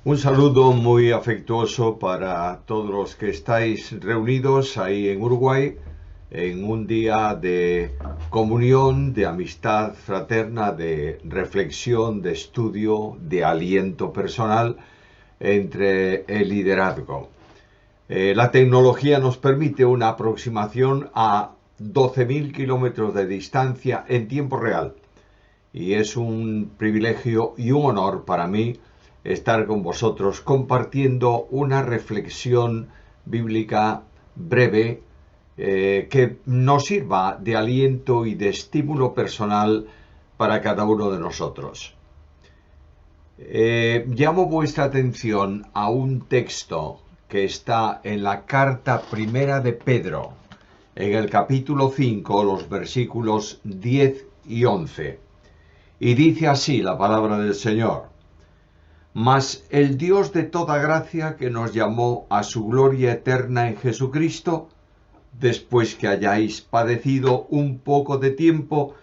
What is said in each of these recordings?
Un saludo muy afectuoso para todos los que estáis reunidos ahí en Uruguay en un día de comunión, de amistad fraterna, de reflexión, de estudio, de aliento personal entre el liderazgo. La tecnología nos permite una aproximación a 12.000 kilómetros de distancia en tiempo real y es un privilegio y un honor para mí estar con vosotros compartiendo una reflexión bíblica breve que nos sirva de aliento y de estímulo personal para cada uno de nosotros. Llamo vuestra atención a un texto que está en la carta primera de Pedro, en el capítulo 5, los versículos 10 y 11. Y dice así la palabra del Señor: Mas el Dios de toda gracia, que nos llamó a su gloria eterna en Jesucristo, después que hayáis padecido un poco de tiempo,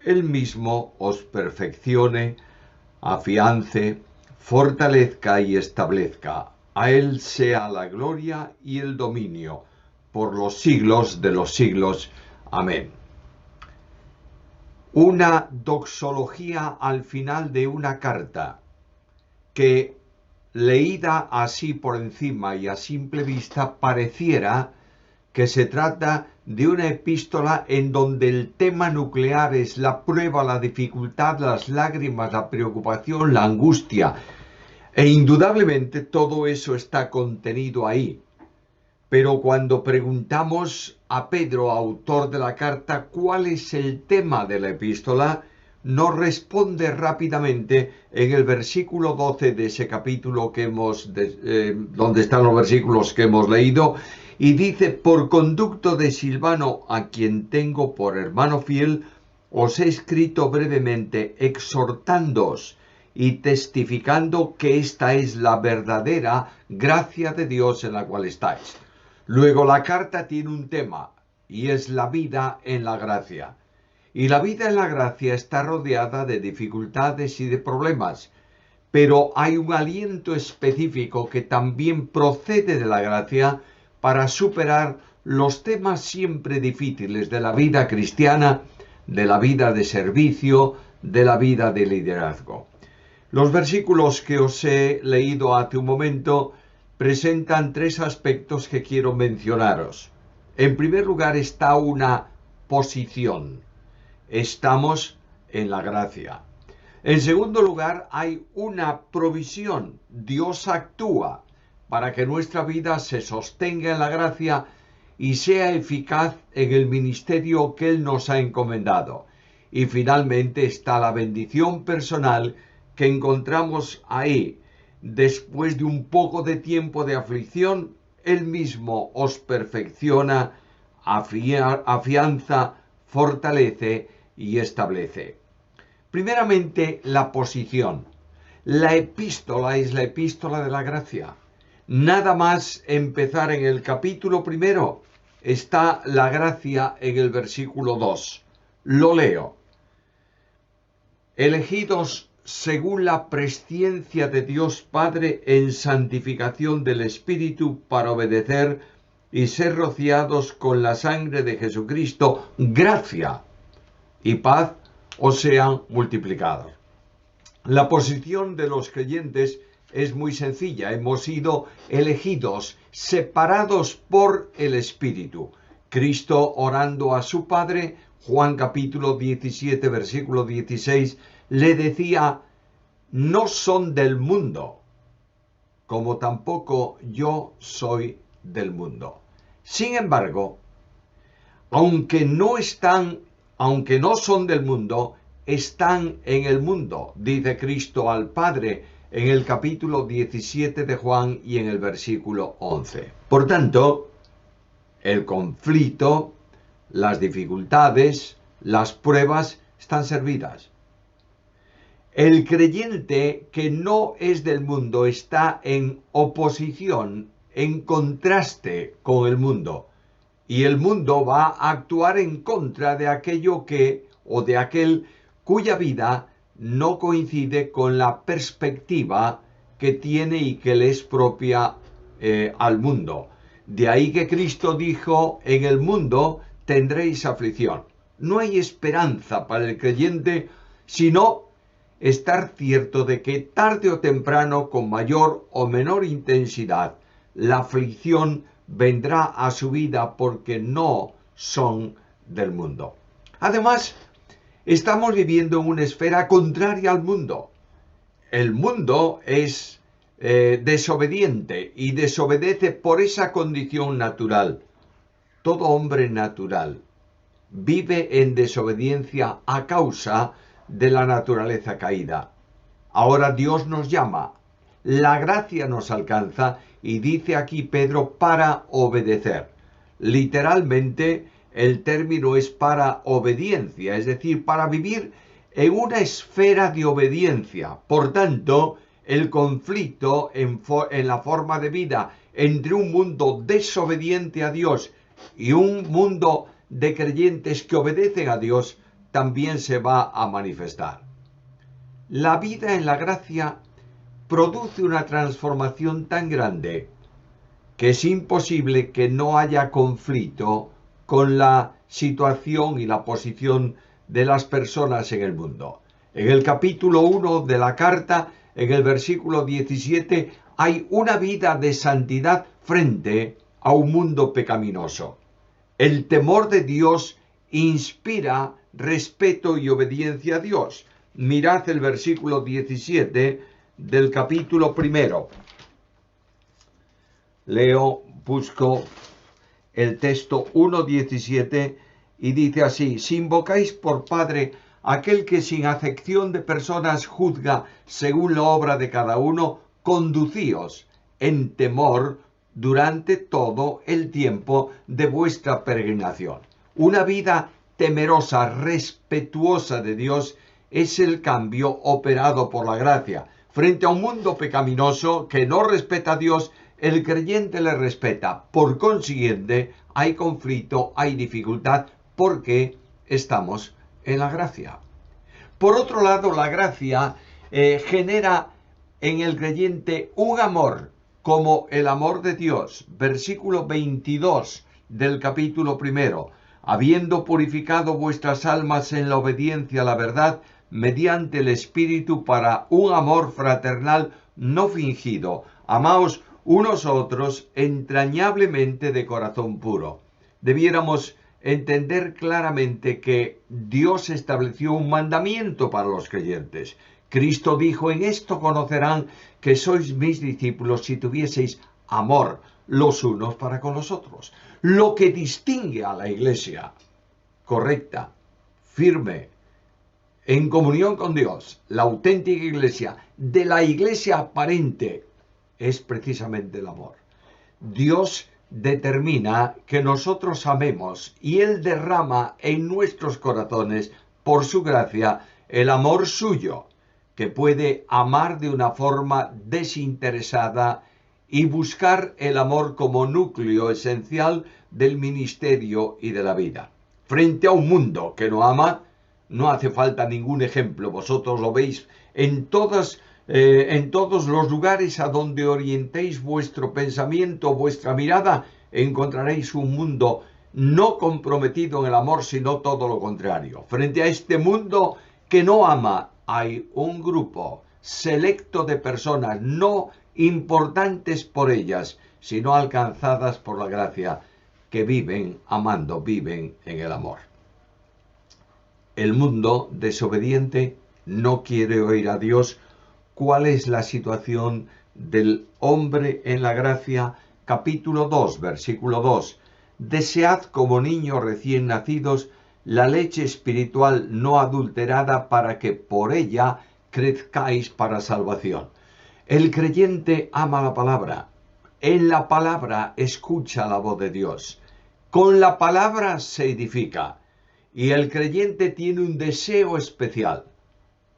Él mismo os perfeccione, afiance, fortalezca y establezca. A Él sea la gloria y el dominio por los siglos de los siglos. Amén. Una doxología al final de una carta que, leída así por encima y a simple vista, pareciera que se trata de una epístola en donde el tema nuclear es la prueba, la dificultad, las lágrimas, la preocupación, la angustia. E indudablemente todo eso está contenido ahí. Pero cuando preguntamos a Pedro, autor de la carta, cuál es el tema de la epístola, nos responde rápidamente en el versículo 12 de ese capítulo que donde están los versículos que hemos leído, y dice: por conducto de Silvano, a quien tengo por hermano fiel, os he escrito brevemente, exhortándoos y testificando que esta es la verdadera gracia de Dios en la cual estáis. Luego la carta tiene un tema, y es la vida en la gracia. Y la vida en la gracia está rodeada de dificultades y de problemas, pero hay un aliento específico que también procede de la gracia para superar los temas siempre difíciles de la vida cristiana, de la vida de servicio, de la vida de liderazgo. Los versículos que os he leído hace un momento presentan tres aspectos que quiero mencionaros. En primer lugar está una posición. Estamos en la gracia. En segundo lugar hay una provisión. Dios actúa para que nuestra vida se sostenga en la gracia y sea eficaz en el ministerio que Él nos ha encomendado. Y finalmente está la bendición personal que encontramos ahí. Después de un poco de tiempo de aflicción, Él mismo os perfecciona, afianza, fortalece y establece. Primeramente, la posición. La epístola es la epístola de la gracia. Nada más empezar en el capítulo primero, está la gracia en el versículo 2. Lo leo. Elegidos según la presciencia de Dios Padre en santificación del Espíritu para obedecer y ser rociados con la sangre de Jesucristo, gracia y paz os sean multiplicados. La posición de los creyentes es muy sencilla. Hemos sido elegidos, separados por el Espíritu. Cristo, orando a su Padre, Juan capítulo 17, versículo 16, le decía: no son del mundo, como tampoco yo soy del mundo. Sin embargo, aunque no son del mundo, están en el mundo, dice Cristo al Padre en el capítulo 17 de Juan y en el versículo 11. Por tanto, el conflicto, las dificultades, las pruebas están servidas. El creyente que no es del mundo está en oposición, en contraste con el mundo. Y el mundo va a actuar en contra de aquello o de aquel cuya vida no coincide con la perspectiva que tiene y que le es propia al mundo. De ahí que Cristo dijo, en el mundo tendréis aflicción. No hay esperanza para el creyente, sino estar cierto de que tarde o temprano, con mayor o menor intensidad, la aflicción vendrá a su vida porque no son del mundo. Además, estamos viviendo en una esfera contraria al mundo. El mundo es desobediente y desobedece por esa condición natural. Todo hombre natural vive en desobediencia a causa de la naturaleza caída. Ahora Dios nos llama, la gracia nos alcanza y dice aquí Pedro para obedecer. Literalmente el término es para obediencia, es decir, para vivir en una esfera de obediencia. Por tanto, el conflicto en la forma de vida entre un mundo desobediente a Dios y un mundo de creyentes que obedecen a Dios también se va a manifestar. La vida en la gracia produce una transformación tan grande que es imposible que no haya conflicto con la situación y la posición de las personas en el mundo. En el capítulo 1 de la carta, en el versículo 17, hay una vida de santidad frente a un mundo pecaminoso. El temor de Dios inspira respeto y obediencia a Dios. Mirad el versículo 17 del capítulo 1. Busco el texto 1:17 y dice así: si invocáis por Padre aquel que sin acepción de personas juzga según la obra de cada uno, conducíos en temor durante todo el tiempo de vuestra peregrinación. Una vida temerosa, respetuosa de Dios, es el cambio operado por la gracia. Frente a un mundo pecaminoso que no respeta a Dios, el creyente le respeta. Por consiguiente, hay conflicto, hay dificultad, porque estamos en la gracia. Por otro lado, la gracia genera en el creyente un amor, como el amor de Dios. Versículo 22 del capítulo 1. Habiendo purificado vuestras almas en la obediencia a la verdad, mediante el Espíritu, para un amor fraternal no fingido. Amaos unos a otros entrañablemente de corazón puro. Debiéramos entender claramente que Dios estableció un mandamiento para los creyentes. Cristo dijo: en esto conocerán que sois mis discípulos si tuvieseis amor los unos para con los otros. Lo que distingue a la iglesia correcta, firme, en comunión con Dios, la auténtica iglesia, de la iglesia aparente, es precisamente el amor. Dios determina que nosotros amemos y Él derrama en nuestros corazones, por su gracia, el amor suyo, que puede amar de una forma desinteresada y buscar el amor como núcleo esencial del ministerio y de la vida. Frente a un mundo que no ama, no hace falta ningún ejemplo. Vosotros lo veis en todos los lugares a donde orientéis vuestro pensamiento, vuestra mirada, encontraréis un mundo no comprometido en el amor, sino todo lo contrario. Frente a este mundo que no ama, hay un grupo selecto de personas, no importantes por ellas, sino alcanzadas por la gracia, que viven amando, viven en el amor. El mundo desobediente no quiere oír a Dios. ¿Cuál es la situación del hombre en la gracia? Capítulo 2, versículo 2. Desead como niños recién nacidos la leche espiritual no adulterada, para que por ella crezcáis para salvación. El creyente ama la palabra. En la palabra escucha la voz de Dios. Con la palabra se edifica. Y el creyente tiene un deseo especial: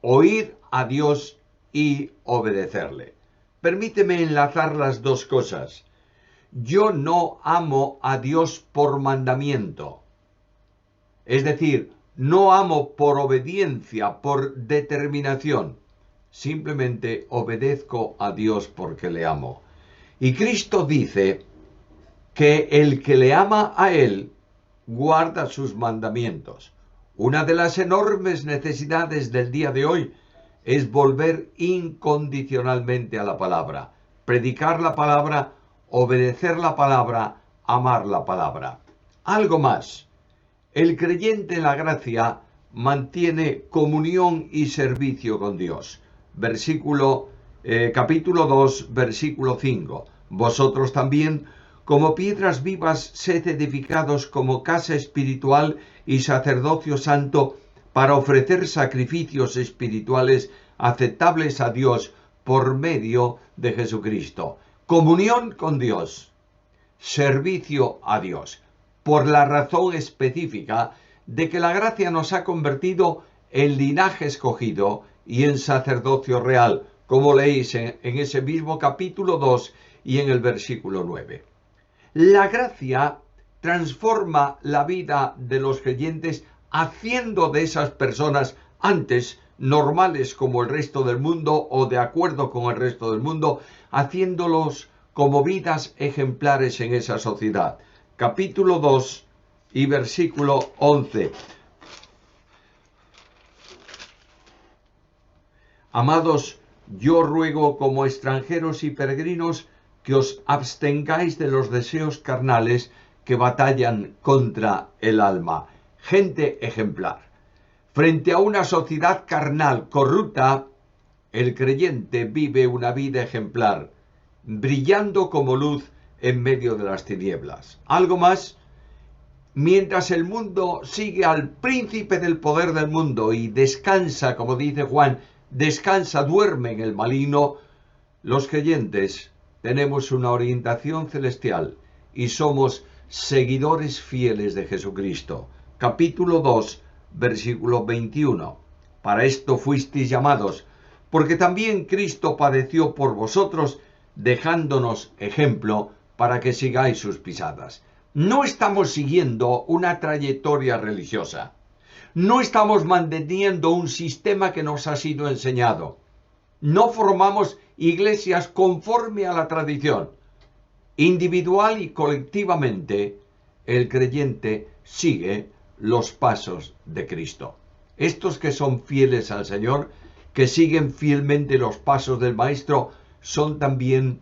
oír a Dios y obedecerle. Permíteme enlazar las dos cosas. Yo no amo a Dios por mandamiento. Es decir, no amo por obediencia, por determinación. simplemente obedezco a Dios porque le amo. Y Cristo dice que el que le ama a Él guarda sus mandamientos. Una de las enormes necesidades del día de hoy es volver incondicionalmente a la palabra, predicar la palabra, obedecer la palabra, amar la palabra. Algo más, el creyente en la gracia mantiene comunión y servicio con Dios. Capítulo 2, versículo 5. Vosotros también, como piedras vivas, sed edificados como casa espiritual y sacerdocio santo, para ofrecer sacrificios espirituales aceptables a Dios por medio de Jesucristo. Comunión con Dios, servicio a Dios, por la razón específica de que la gracia nos ha convertido en linaje escogido y en sacerdocio real, como leéis en ese mismo capítulo 2 y en el versículo 9. La gracia transforma la vida de los creyentes, haciendo de esas personas antes normales como el resto del mundo o de acuerdo con el resto del mundo, haciéndolos como vidas ejemplares en esa sociedad. Capítulo 2 y versículo 11. Amados, yo ruego como extranjeros y peregrinos que os abstengáis de los deseos carnales que batallan contra el alma. Gente ejemplar. Frente a una sociedad carnal corrupta, el creyente vive una vida ejemplar, brillando como luz en medio de las tinieblas. Algo más, mientras el mundo sigue al príncipe del poder del mundo y descansa, como dice Juan, descansa, duerme en el maligno, los creyentes tenemos una orientación celestial y somos seguidores fieles de Jesucristo. Capítulo 2, versículo 21. Para esto fuisteis llamados, porque también Cristo padeció por vosotros, dejándonos ejemplo para que sigáis sus pisadas. No estamos siguiendo una trayectoria religiosa. No estamos manteniendo un sistema que nos ha sido enseñado. No formamos iglesias conforme a la tradición. Individual y colectivamente, el creyente sigue los pasos de Cristo. Estos que son fieles al Señor, que siguen fielmente los pasos del Maestro, son también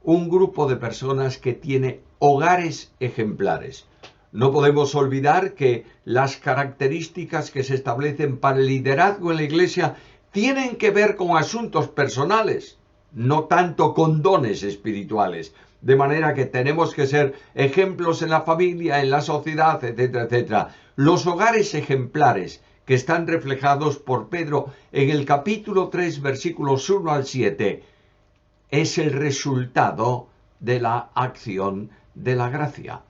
un grupo de personas que tiene hogares ejemplares. No podemos olvidar que las características que se establecen para el liderazgo en la iglesia tienen que ver con asuntos personales, no tanto con dones espirituales. De manera que tenemos que ser ejemplos en la familia, en la sociedad, etcétera, etcétera. Los hogares ejemplares que están reflejados por Pedro en el capítulo 3, versículos 1 al 7, es el resultado de la acción de la gracia.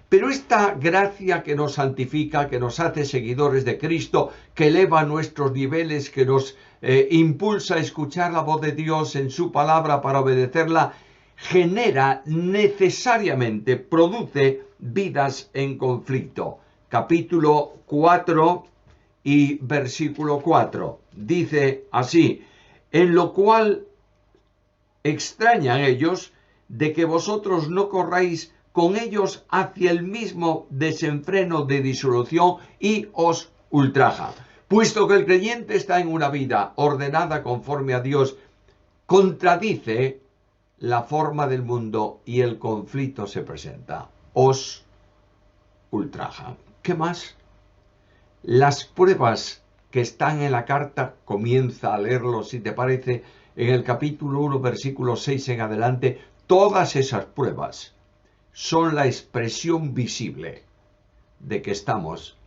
Pero esta gracia que nos santifica, que nos hace seguidores de Cristo, que eleva nuestros niveles, que nos impulsa a escuchar la voz de Dios en su palabra para obedecerla, genera necesariamente, produce vidas en conflicto. Capítulo 4 y versículo 4. Dice así: en lo cual extrañan ellos de que vosotros no corráis con ellos hacia el mismo desenfreno de disolución y os ultraja. Puesto que el creyente está en una vida ordenada conforme a Dios, contradice la forma del mundo y el conflicto se presenta. Os ultraja. ¿Qué más? Las pruebas que están en la carta, comienza a leerlo si te parece, en el capítulo 1, versículo 6 en adelante. Todas esas pruebas son la expresión visible de que estamos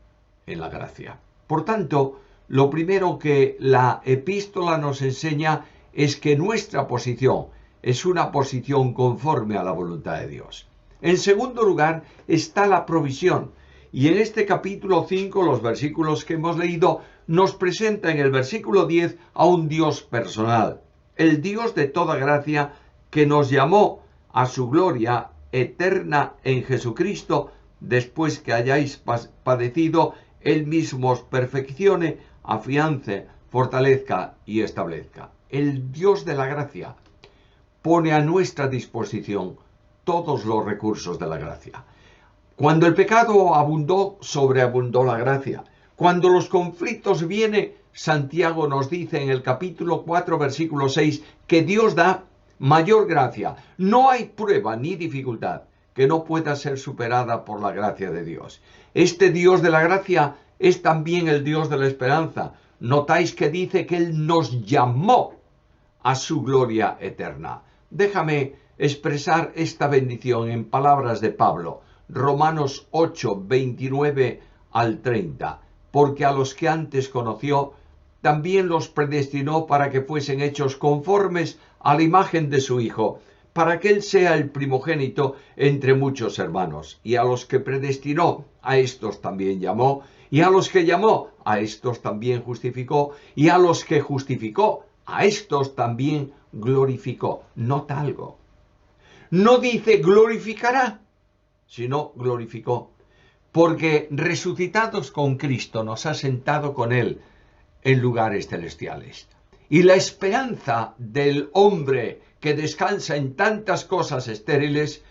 en la gracia. Por tanto, lo primero que la epístola nos enseña es que nuestra posición es una posición conforme a la voluntad de Dios. En segundo lugar está la provisión. Y en este capítulo 5, los versículos que hemos leído, nos presenta en el versículo 10 a un Dios personal, el Dios de toda gracia, que nos llamó a su gloria eterna en Jesucristo, después que hayáis padecido, Él mismo os perfeccione, afiance, fortalezca y establezca. el Dios de la gracia, pone a nuestra disposición todos los recursos de la gracia. Cuando el pecado abundó, sobreabundó la gracia. Cuando los conflictos vienen, Santiago nos dice en el capítulo 4, versículo 6, que Dios da mayor gracia. No hay prueba ni dificultad que no pueda ser superada por la gracia de Dios. Este Dios de la gracia es también el Dios de la esperanza. Notáis que dice que Él nos llamó a su gloria eterna. Déjame expresar esta bendición en palabras de Pablo. Romanos 8, 29 al 30. Porque a los que antes conoció, también los predestinó para que fuesen hechos conformes a la imagen de su Hijo, para que Él sea el primogénito entre muchos hermanos. Y a los que predestinó, a estos también llamó, y a los que llamó, a estos también justificó, y a los que justificó, a estos también glorificó. Nota algo. No dice glorificará, sino glorificó. Porque resucitados con Cristo nos ha sentado con Él en lugares celestiales. Y la esperanza del hombre que descansa en tantas cosas estériles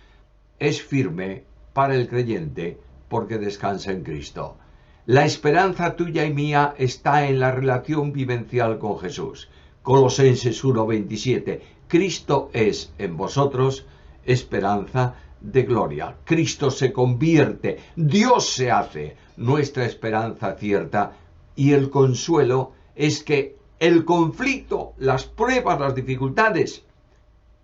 es firme para el creyente porque descansa en Cristo. La esperanza tuya y mía está en la relación vivencial con Jesús. Colosenses 1:27. Cristo es en vosotros esperanza de gloria. Cristo se convierte, Dios se hace nuestra esperanza cierta, y el consuelo es que el conflicto, las pruebas, las dificultades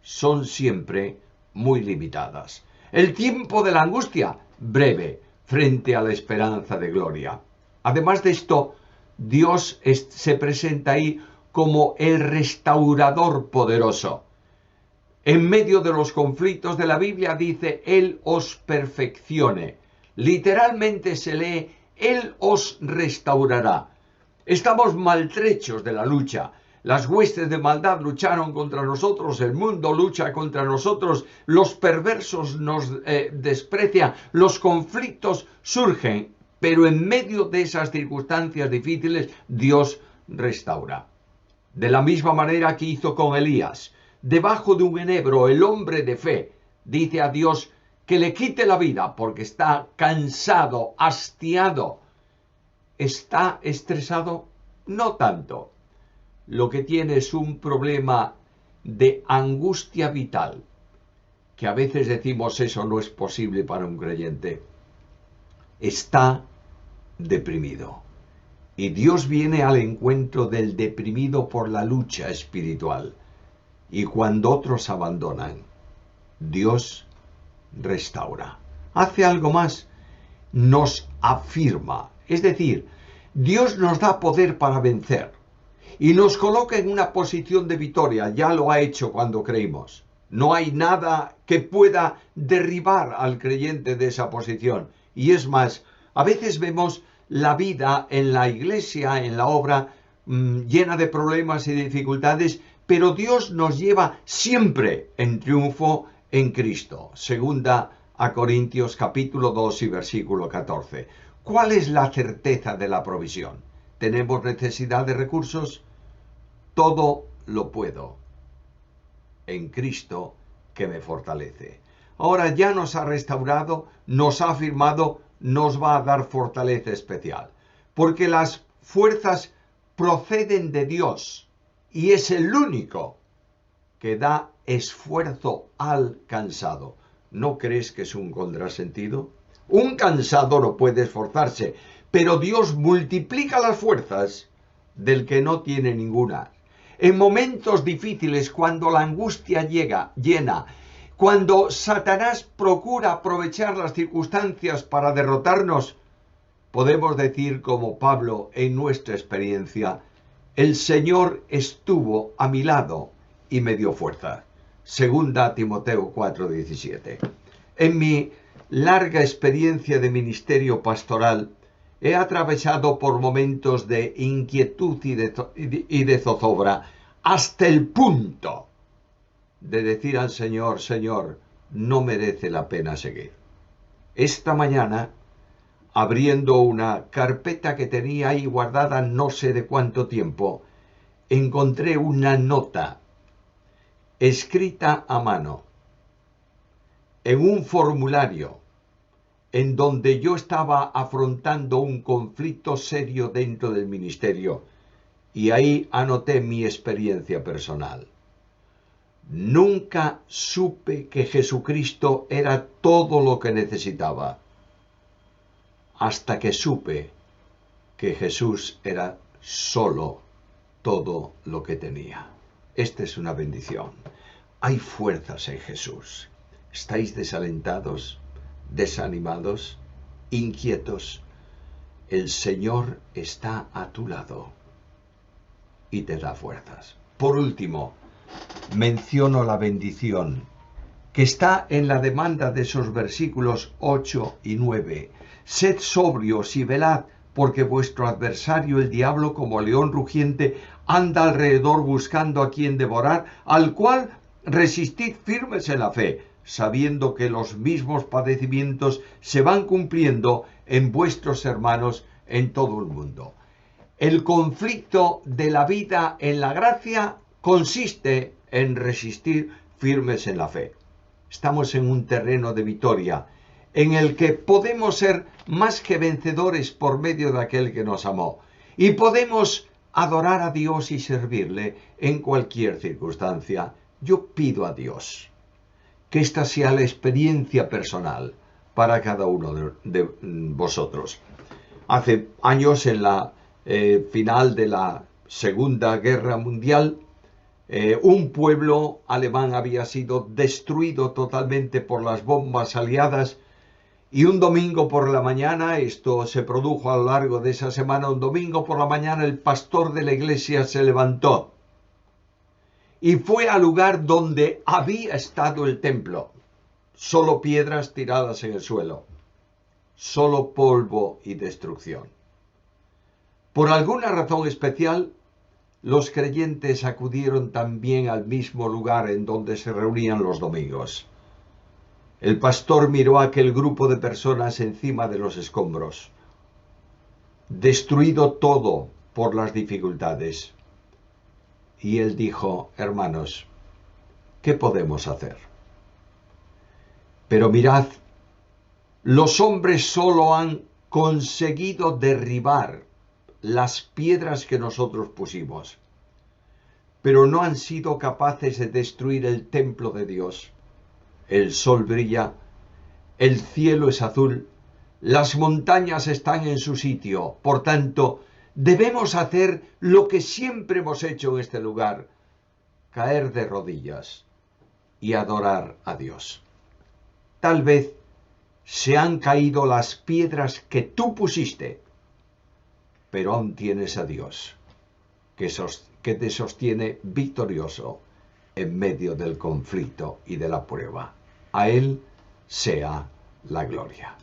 son siempre muy limitadas. El tiempo de la angustia, breve, frente a la esperanza de gloria. Además de esto, Dios se presenta ahí como el restaurador poderoso. En medio de los conflictos de la Biblia dice, Él os perfeccione. Literalmente se lee, Él os restaurará. Estamos maltrechos de la lucha. Las huestes de maldad lucharon contra nosotros, el mundo lucha contra nosotros, los perversos nos desprecian, los conflictos surgen, pero en medio de esas circunstancias difíciles, Dios restaura. De la misma manera que hizo con Elías. Debajo de un enebro, el hombre de fe dice a Dios que le quite la vida porque está cansado, hastiado. ¿Está estresado? No tanto. Lo que tiene es un problema de angustia vital, que a veces decimos eso no es posible para un creyente. Está deprimido. Y Dios viene al encuentro del deprimido por la lucha espiritual. Y cuando otros abandonan, Dios restaura. Hace algo más, nos afirma. Es decir, Dios nos da poder para vencer y nos coloca en una posición de victoria. Ya lo ha hecho cuando creímos. No hay nada que pueda derribar al creyente de esa posición. Y es más, a veces vemos la vida en la iglesia, en la obra, llena de problemas y dificultades, pero Dios nos lleva siempre en triunfo en Cristo. Segunda a Corintios capítulo 2 y versículo 14. ¿Cuál es la certeza de la provisión? ¿Tenemos necesidad de recursos? Todo lo puedo en Cristo que me fortalece. Ahora ya nos ha restaurado, nos ha afirmado, nos va a dar fortaleza especial. Porque las fuerzas proceden de Dios. Y es el único que da esfuerzo al cansado. ¿No crees que es un contrasentido? Un cansado no puede esforzarse, pero Dios multiplica las fuerzas del que no tiene ninguna. En momentos difíciles, cuando la angustia llena, cuando Satanás procura aprovechar las circunstancias para derrotarnos, podemos decir como Pablo en nuestra experiencia, el Señor estuvo a mi lado y me dio fuerza. Segunda Timoteo 4:17. En mi larga experiencia de ministerio pastoral, he atravesado por momentos de inquietud y de zozobra, hasta el punto de decir al Señor, Señor, no merece la pena seguir. Esta mañana, abriendo una carpeta que tenía ahí guardada no sé de cuánto tiempo, encontré una nota escrita a mano en un formulario en donde yo estaba afrontando un conflicto serio dentro del ministerio, y ahí anoté mi experiencia personal. Nunca supe que Jesucristo era todo lo que necesitaba, hasta que supe que Jesús era solo todo lo que tenía. Esta es una bendición. Hay fuerzas en Jesús. ¿Estáis desalentados, desanimados, inquietos? El Señor está a tu lado y te da fuerzas. Por último, menciono la bendición que está en la demanda de esos versículos 8 y 9. Sed sobrios y velad, porque vuestro adversario el diablo, como león rugiente, anda alrededor buscando a quien devorar, al cual resistid firmes en la fe, sabiendo que los mismos padecimientos se van cumpliendo en vuestros hermanos en todo el mundo. El conflicto de la vida en la gracia consiste en resistir firmes en la fe. Estamos en un terreno de victoria, en el que podemos ser más que vencedores por medio de aquel que nos amó, y podemos adorar a Dios y servirle en cualquier circunstancia. Yo pido a Dios que esta sea la experiencia personal para cada uno de vosotros. Hace años, en la final de la Segunda Guerra Mundial, un pueblo alemán había sido destruido totalmente por las bombas aliadas, y un domingo por la mañana, esto se produjo a lo largo de esa semana, un domingo por la mañana el pastor de la iglesia se levantó y fue al lugar donde había estado el templo. Solo piedras tiradas en el suelo, solo polvo y destrucción. Por alguna razón especial, los creyentes acudieron también al mismo lugar en donde se reunían los domingos. El pastor miró a aquel grupo de personas encima de los escombros, destruido todo por las dificultades. Y él dijo: hermanos, ¿qué podemos hacer? Pero mirad, los hombres solo han conseguido derribar las piedras que nosotros pusimos, pero no han sido capaces de destruir el templo de Dios. El sol brilla, el cielo es azul, las montañas están en su sitio. Por tanto, debemos hacer lo que siempre hemos hecho en este lugar: caer de rodillas y adorar a Dios. Tal vez se han caído las piedras que tú pusiste, pero aún tienes a Dios que te sostiene victorioso en medio del conflicto y de la prueba. A Él sea la gloria.